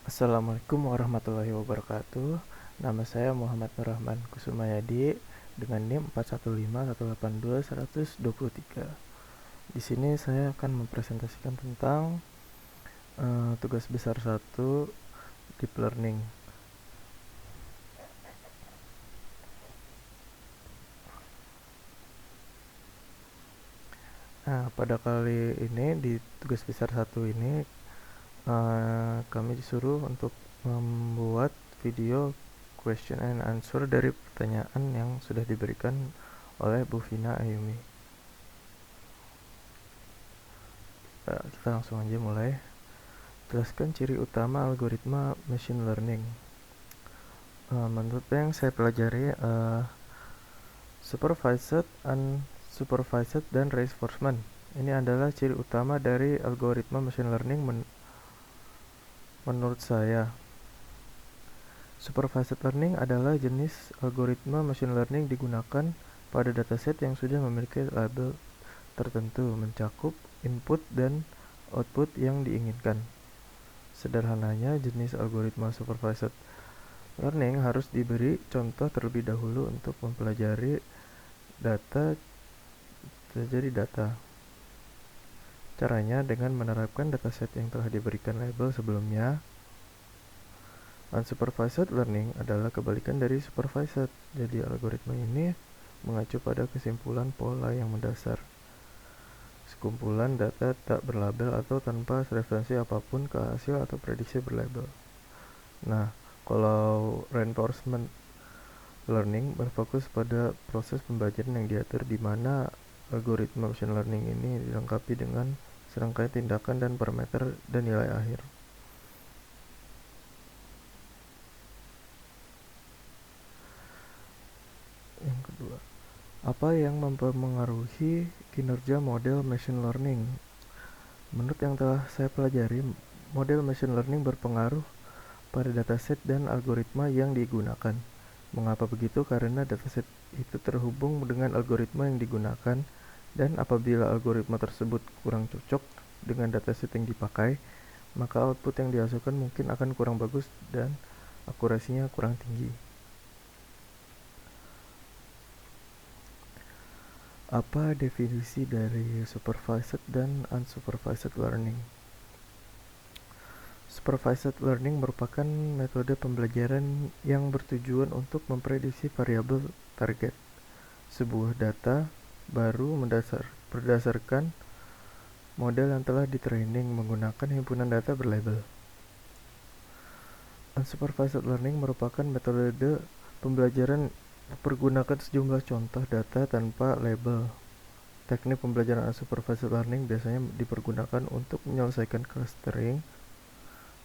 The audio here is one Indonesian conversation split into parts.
Assalamualaikum warahmatullahi wabarakatuh. Nama saya Muhammad Nur Rahman Kusumayadi dengan NIM 415182-123. Di sini saya akan mempresentasikan tentang tugas besar 1 Deep Learning. Nah, pada kali ini di tugas besar 1 ini kami disuruh untuk membuat video question and answer dari pertanyaan yang sudah diberikan oleh Bu Vina Ayumi. Kita langsung aja mulai. Jelaskan ciri utama algoritma machine learning. Menurut yang saya pelajari, supervised, unsupervised, dan reinforcement. Ini adalah ciri utama dari algoritma machine learning menurut saya. Supervised learning adalah jenis algoritma machine learning digunakan pada dataset yang sudah memiliki label tertentu, mencakup input dan output yang diinginkan. Sederhananya, jenis algoritma supervised learning harus diberi contoh terlebih dahulu untuk mempelajari data. Caranya dengan menerapkan dataset yang telah diberikan label sebelumnya. Unsupervised learning adalah kebalikan dari supervised. Jadi algoritma ini mengacu pada kesimpulan pola yang mendasar. Sekumpulan data tak berlabel atau tanpa referensi apapun ke hasil atau prediksi berlabel. Nah, kalau reinforcement learning berfokus pada proses pembelajaran yang diatur, di mana algoritma machine learning ini dilengkapi dengan serangkaian tindakan dan parameter dan nilai akhir. Yang kedua, apa yang mempengaruhi kinerja model machine learning? Menurut yang telah saya pelajari, model machine learning berpengaruh pada dataset dan algoritma yang digunakan. Mengapa begitu? Karena dataset itu terhubung dengan algoritma yang digunakan, dan apabila algoritma tersebut kurang cocok dengan dataset yang dipakai, maka output yang dihasilkan mungkin akan kurang bagus dan akurasinya kurang tinggi. Apa definisi dari supervised dan unsupervised learning? Supervised learning merupakan metode pembelajaran yang bertujuan untuk memprediksi variabel target sebuah data baru berdasarkan model yang telah di-training menggunakan himpunan data berlabel. Unsupervised learning merupakan metode pembelajaran pergunakan sejumlah contoh data tanpa label. Teknik pembelajaran unsupervised learning biasanya dipergunakan untuk menyelesaikan clustering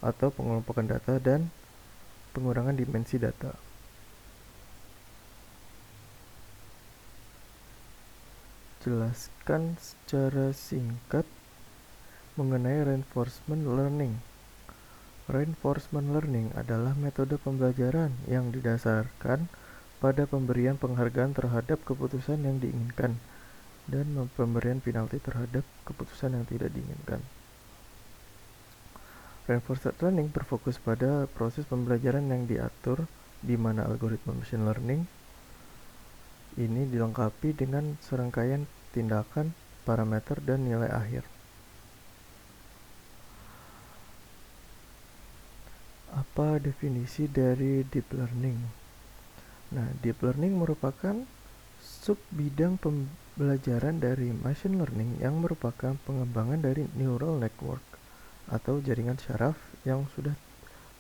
atau pengelompokan data dan pengurangan dimensi data. Jelaskan secara singkat mengenai reinforcement learning. Reinforcement learning adalah metode pembelajaran yang didasarkan pada pemberian penghargaan terhadap keputusan yang diinginkan dan pemberian penalti terhadap keputusan yang tidak diinginkan. Reinforcement learning berfokus pada proses pembelajaran yang diatur, di mana algoritma machine learning ini dilengkapi dengan serangkaian tindakan, parameter, dan nilai akhir. Apa definisi dari deep learning? Nah, deep learning merupakan sub-bidang pembelajaran dari machine learning yang merupakan pengembangan dari neural network atau jaringan syaraf yang sudah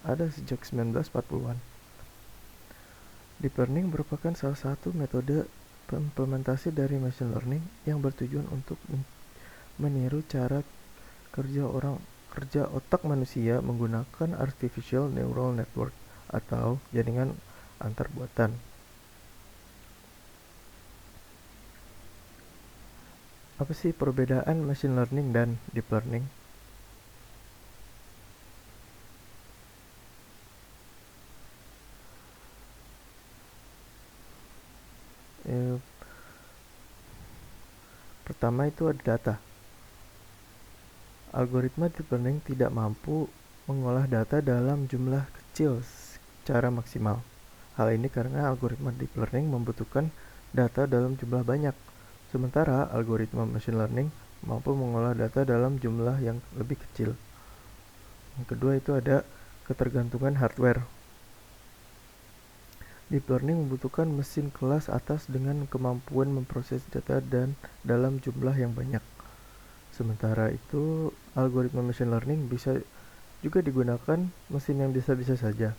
ada sejak 1940-an. Deep learning merupakan salah satu metode implementasi dari machine learning yang bertujuan untuk meniru cara kerja otak manusia menggunakan artificial neural network atau jaringan antarbuatan. Apa sih perbedaan machine learning dan deep learning? Pertama itu ada data. Algoritma deep learning tidak mampu mengolah data dalam jumlah kecil secara maksimal. Hal ini karena algoritma deep learning membutuhkan data dalam jumlah banyak, sementara algoritma machine learning mampu mengolah data dalam jumlah yang lebih kecil. Yang kedua itu ada ketergantungan hardware. Deep learning membutuhkan mesin kelas atas dengan kemampuan memproses data dan dalam jumlah yang banyak. Sementara itu, algoritma machine learning bisa juga digunakan mesin yang biasa-biasa saja.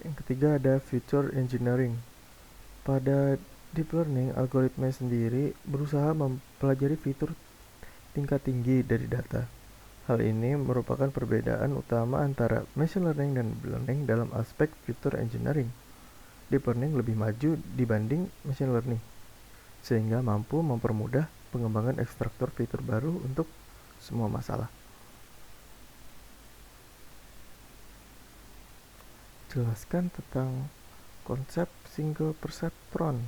Yang ketiga ada feature engineering. Pada deep learning, algoritma sendiri berusaha mempelajari fitur tingkat tinggi dari data. Hal ini merupakan perbedaan utama antara machine learning dan deep learning dalam aspek feature engineering. Deep learning lebih maju dibanding machine learning, sehingga mampu mempermudah pengembangan ekstraktor fitur baru untuk semua masalah. Jelaskan tentang konsep single perceptron.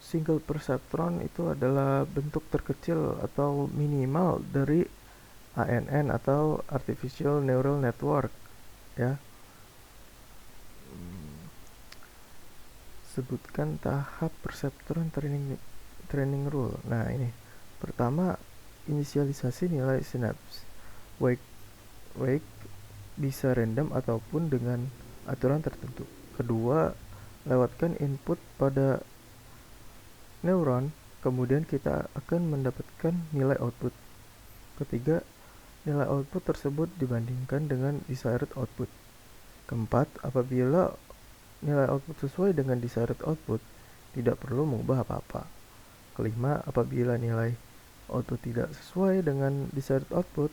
Single perceptron itu adalah bentuk terkecil atau minimal dari ANN atau Artificial Neural Network, ya. Sebutkan tahap perceptron training rule. Nah, ini pertama, inisialisasi nilai sinaps. Wake bisa random ataupun dengan aturan tertentu. Kedua, lewatkan input pada neuron, kemudian kita akan mendapatkan nilai output. Ketiga, nilai output tersebut dibandingkan dengan desired output. Keempat, apabila nilai output sesuai dengan desired output, tidak perlu mengubah apa-apa. Kelima, apabila nilai output tidak sesuai dengan desired output,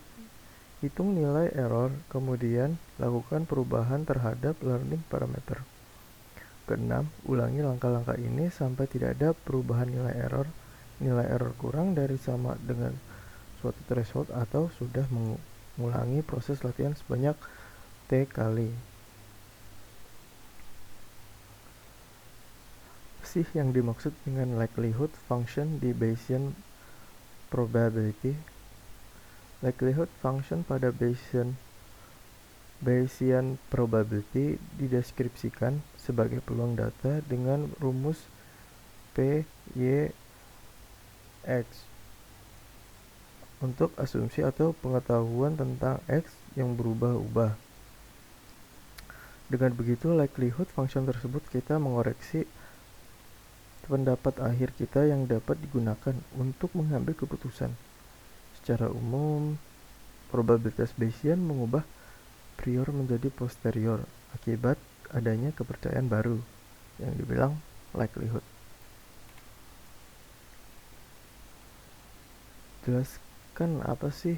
hitung nilai error, kemudian lakukan perubahan terhadap learning parameter. Keenam, ulangi langkah-langkah ini sampai tidak ada perubahan nilai error. Nilai error kurang dari sama dengan suatu threshold atau sudah mengulangi proses latihan sebanyak T kali. Sih yang dimaksud dengan likelihood function di Bayesian probability? Likelihood function pada Bayesian probability dideskripsikan sebagai peluang data dengan rumus P, Y, X untuk asumsi atau pengetahuan tentang X yang berubah-ubah. Dengan begitu, likelihood function tersebut kita mengoreksi pendapat akhir kita yang dapat digunakan untuk mengambil keputusan. Secara umum, probabilitas Bayesian mengubah prior menjadi posterior akibat adanya kepercayaan baru yang dibilang likelihood. Jelaskan apa sih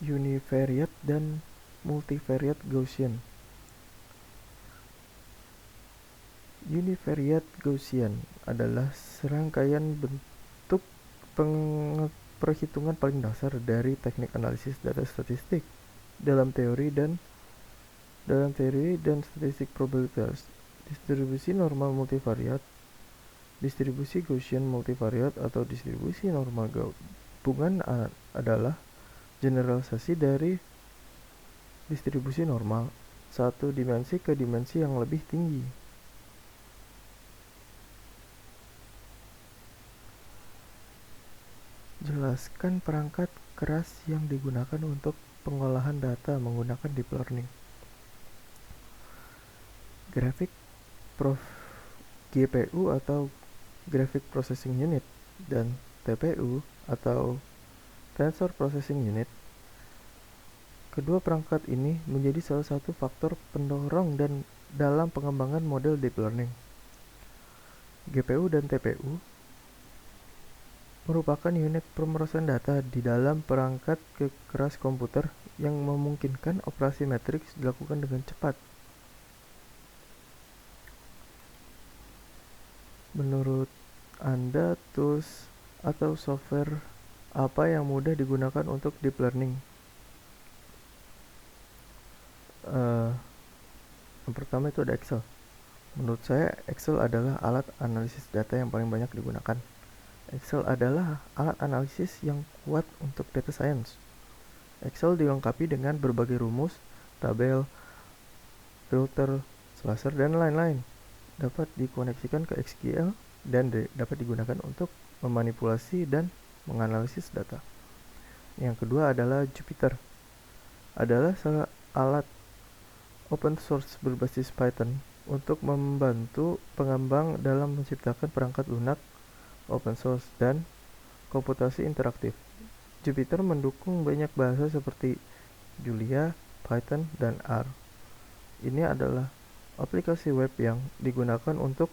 univariate dan multivariate Gaussian. Univariate Gaussian adalah serangkaian bentuk perhitungan paling dasar dari teknik analisis data statistik dalam teori dan statistik probabilitas. Distribusi normal multivariat, distribusi Gaussian multivariat atau distribusi normal gabungan adalah generalisasi dari distribusi normal satu dimensi ke dimensi yang lebih tinggi. Jelaskan perangkat keras yang digunakan untuk pengolahan data menggunakan deep learning. GPU atau Graphic Processing Unit dan TPU atau Tensor Processing Unit. Kedua perangkat ini menjadi salah satu faktor pendorong dan dalam pengembangan model deep learning. GPU dan TPU merupakan unit pemrosesan data di dalam perangkat keras komputer yang memungkinkan operasi matriks dilakukan dengan cepat. Menurut Anda, tools atau software apa yang mudah digunakan untuk deep learning? Yang pertama itu ada Excel. Menurut saya, Excel adalah alat analisis data yang paling banyak digunakan. Excel adalah alat analisis yang kuat untuk data science. Excel dilengkapi dengan berbagai rumus, tabel, filter, slasher, dan lain-lain. Dapat dikoneksikan ke SQL dan dapat digunakan untuk memanipulasi dan menganalisis data. Yang kedua adalah Jupyter. Adalah salah alat open source berbasis Python untuk membantu pengembang dalam menciptakan perangkat lunak open source dan komputasi interaktif. Jupyter mendukung banyak bahasa seperti Julia, Python, dan R. Ini adalah aplikasi web yang digunakan untuk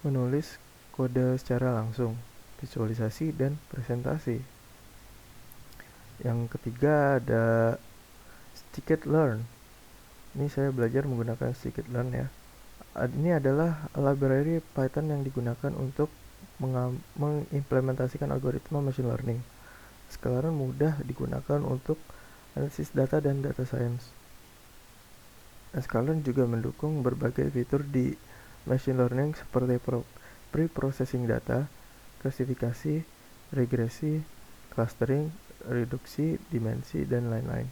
menulis kode secara langsung, visualisasi, dan presentasi. Yang ketiga ada scikit-learn. Ini saya belajar menggunakan scikit-learn ya. Ini adalah library Python yang digunakan untuk mengimplementasikan algoritma machine learning. Sekarang mudah digunakan untuk analisis data dan data science. Sklearn juga mendukung berbagai fitur di machine learning seperti pre-processing data, klasifikasi, regresi, clustering, reduksi, dimensi, dan lain-lain.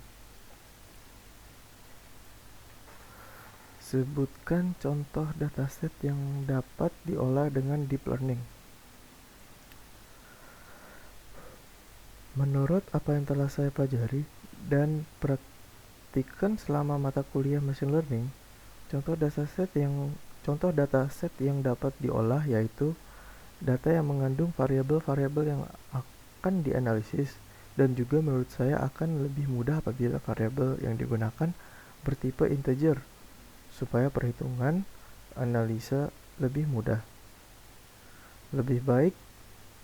Sebutkan contoh dataset yang dapat diolah dengan deep learning. Menurut apa yang telah saya pelajari dan praktikkan selama mata kuliah machine learning, contoh dataset yang dapat diolah yaitu data yang mengandung variabel-variabel yang akan dianalisis, dan juga menurut saya akan lebih mudah apabila variabel yang digunakan bertipe integer supaya perhitungan analisa lebih mudah. Lebih baik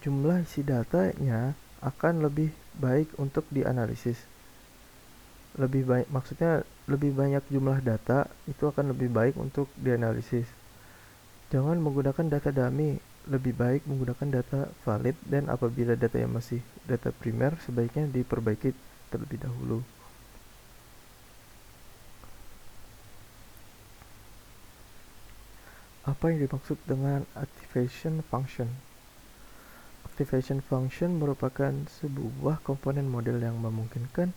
jumlah isi datanya akan lebih baik untuk dianalisis. Lebih banyak jumlah data itu akan lebih baik untuk dianalisis. Jangan menggunakan data dummy, lebih baik menggunakan data valid, dan apabila data yang masih data primer sebaiknya diperbaiki terlebih dahulu. Apa yang dimaksud dengan activation function? Activation function merupakan sebuah komponen model yang memungkinkan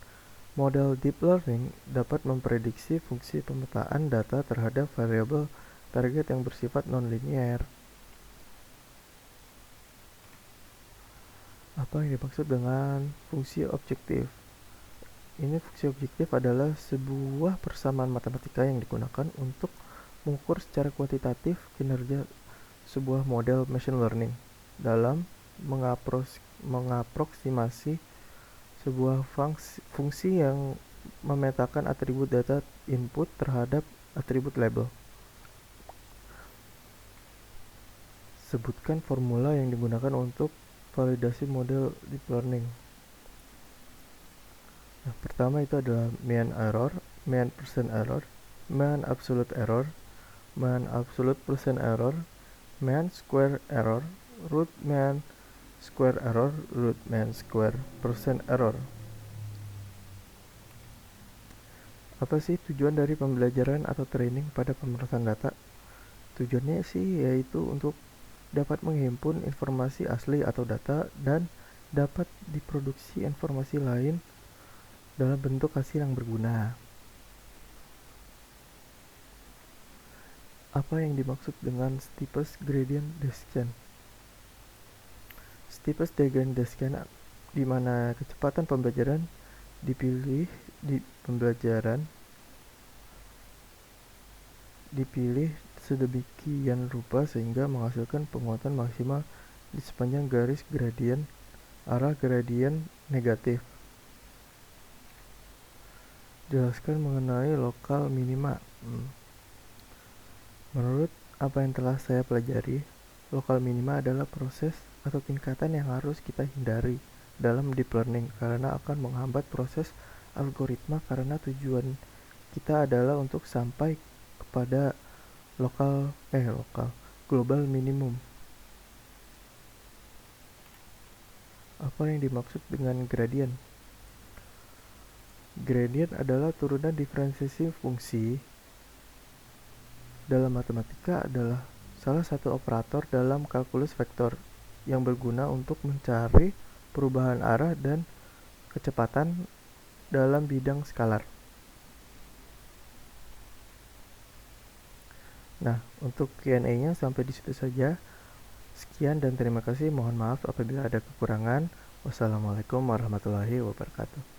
model deep learning dapat memprediksi fungsi pemetaan data terhadap variabel target yang bersifat non-linear. Apa yang dimaksud dengan fungsi objektif? Ini fungsi objektif adalah sebuah persamaan matematika yang digunakan untuk mengukur secara kuantitatif kinerja sebuah model machine learning dalam mengaproksimasi sebuah fungsi yang memetakan atribut data input terhadap atribut label. Sebutkan formula yang digunakan untuk validasi model deep learning. Nah, pertama itu adalah mean error, mean percent error, mean absolute error, mean absolute percent error, mean square error, root mean square error, root mean square percent error. Apa sih tujuan dari pembelajaran atau training pada pemrosesan data? Tujuannya sih yaitu untuk dapat menghimpun informasi asli atau data dan dapat diproduksi informasi lain dalam bentuk hasil yang berguna. Apa yang dimaksud dengan steepest gradient descent? Steepest gradient descent di mana kecepatan pembelajaran dipilih sedemikian rupa sehingga menghasilkan penguatan maksimal di sepanjang garis gradien arah gradien negatif. Jelaskan mengenai lokal minima. Menurut apa yang telah saya pelajari, lokal minima adalah proses atau tingkatan yang harus kita hindari dalam deep learning karena akan menghambat proses algoritma, karena tujuan kita adalah untuk sampai kepada global minimum. Apa yang dimaksud dengan gradient? Gradient adalah turunan diferensiasi fungsi. Dalam matematika adalah salah satu operator dalam kalkulus vektor. yang berguna untuk mencari perubahan arah dan kecepatan dalam bidang skalar. Nah, untuk Q&A-nya sampai di situ saja. Sekian dan terima kasih. Mohon maaf apabila ada kekurangan. Wassalamualaikum warahmatullahi wabarakatuh.